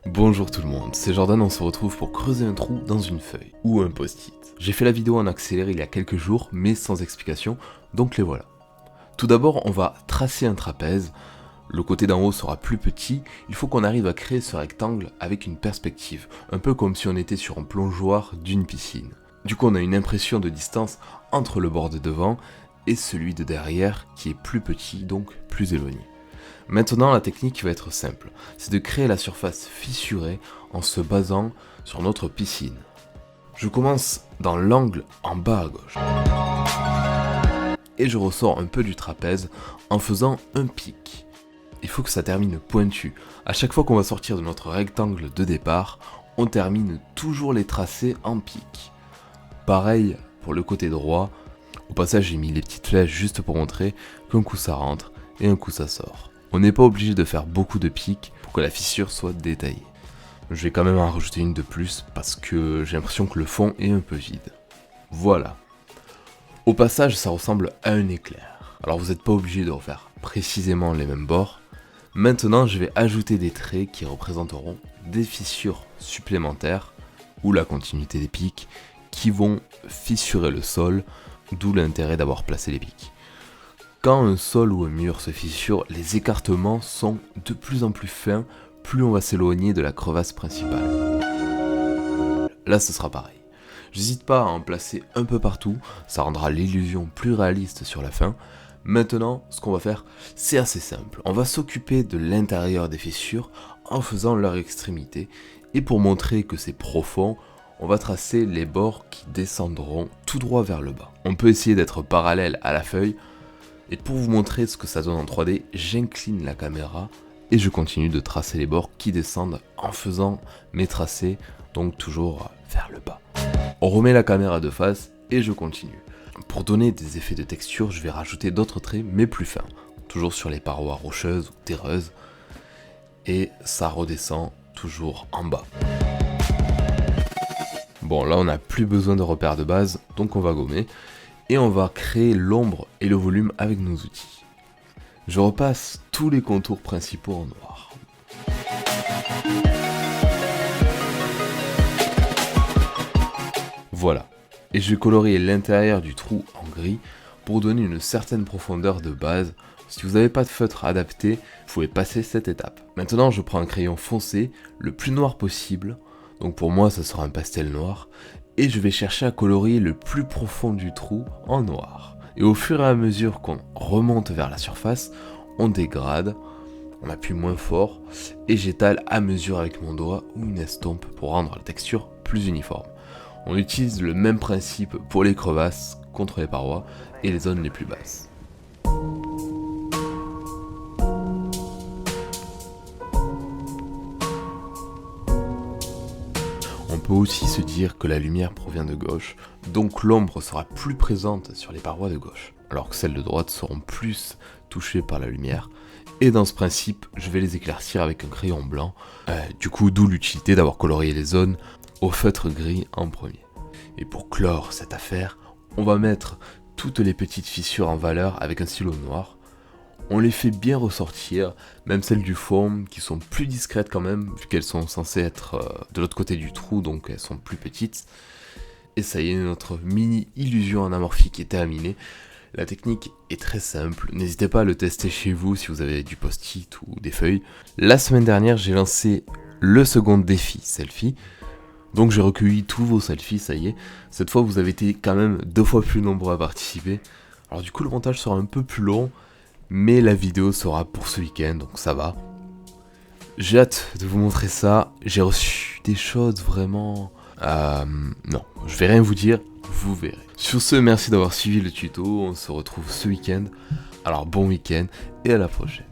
Bonjour tout le monde, c'est Jordan, on se retrouve pour creuser un trou dans une feuille, ou un post-it. J'ai fait la vidéo en accéléré il y a quelques jours, mais sans explication, donc les voilà. Tout d'abord, on va tracer un trapèze. Le côté d'en haut sera plus petit, il faut qu'on arrive à créer ce rectangle avec une perspective, un peu comme si on était sur un plongeoir d'une piscine. Du coup, on a une impression de distance entre le bord de devant et celui de derrière qui est plus petit, donc plus éloigné. Maintenant, la technique va être simple, c'est de créer la surface fissurée en se basant sur notre piscine. Je commence dans l'angle en bas à gauche. Et je ressors un peu du trapèze en faisant un pic. Il faut que ça termine pointu. À chaque fois qu'on va sortir de notre rectangle de départ, on termine toujours les tracés en pic. Pareil pour le côté droit. Au passage, j'ai mis les petites flèches juste pour montrer qu'un coup ça rentre et un coup ça sort. On n'est pas obligé de faire beaucoup de pics pour que la fissure soit détaillée. Je vais quand même en rajouter une de plus parce que j'ai l'impression que le fond est un peu vide. Voilà. Au passage, ça ressemble à un éclair. Alors vous n'êtes pas obligé de refaire précisément les mêmes bords. Maintenant, je vais ajouter des traits qui représenteront des fissures supplémentaires ou la continuité des pics qui vont fissurer le sol, d'où l'intérêt d'avoir placé les pics. Quand un sol ou un mur se fissure, les écartements sont de plus en plus fins, plus on va s'éloigner de la crevasse principale. Là, ce sera pareil. J'hésite pas à en placer un peu partout, ça rendra l'illusion plus réaliste sur la fin. Maintenant, ce qu'on va faire, c'est assez simple. On va s'occuper de l'intérieur des fissures en faisant leur extrémité. Et pour montrer que c'est profond, on va tracer les bords qui descendront tout droit vers le bas. On peut essayer d'être parallèle à la feuille. Et pour vous montrer ce que ça donne en 3D, j'incline la caméra et je continue de tracer les bords qui descendent en faisant mes tracés, donc toujours vers le bas. On remet la caméra de face et je continue. Pour donner des effets de texture, je vais rajouter d'autres traits mais plus fins, toujours sur les parois rocheuses ou terreuses, et ça redescend toujours en bas. Bon, là on n'a plus besoin de repères de base, donc on va gommer. Et on va créer l'ombre et le volume avec nos outils. Je repasse tous les contours principaux en noir. Voilà. Et je vais colorier l'intérieur du trou en gris pour donner une certaine profondeur de base. Si vous n'avez pas de feutre adapté, vous pouvez passer cette étape. Maintenant, je prends un crayon foncé, le plus noir possible. Donc pour moi, ça sera un pastel noir. Et je vais chercher à colorier le plus profond du trou en noir. Et au fur et à mesure qu'on remonte vers la surface, on dégrade, on appuie moins fort, et j'étale à mesure avec mon doigt ou une estompe pour rendre la texture plus uniforme. On utilise le même principe pour les crevasses contre les parois et les zones les plus basses. On peut aussi se dire que la lumière provient de gauche, donc l'ombre sera plus présente sur les parois de gauche, alors que celles de droite seront plus touchées par la lumière. Et dans ce principe, je vais les éclaircir avec un crayon blanc, du coup d'où l'utilité d'avoir colorié les zones au feutre gris en premier. Et pour clore cette affaire, on va mettre toutes les petites fissures en valeur avec un stylo noir. On les fait bien ressortir, même celles du fond qui sont plus discrètes quand même, vu qu'elles sont censées être de l'autre côté du trou, donc elles sont plus petites. Et ça y est, notre mini illusion anamorphique est terminée. La technique est très simple, n'hésitez pas à le tester chez vous si vous avez du post-it ou des feuilles. La semaine dernière, j'ai lancé le second défi selfie. Donc j'ai recueilli tous vos selfies, ça y est. Cette fois, vous avez été quand même 2 fois plus nombreux à participer. Alors du coup, le montage sera un peu plus long. Mais la vidéo sera pour ce week-end, donc ça va. J'ai hâte de vous montrer ça. J'ai reçu des choses vraiment... non, je vais rien vous dire, vous verrez. Sur ce, merci d'avoir suivi le tuto. On se retrouve ce week-end. Alors bon week-end et à la prochaine.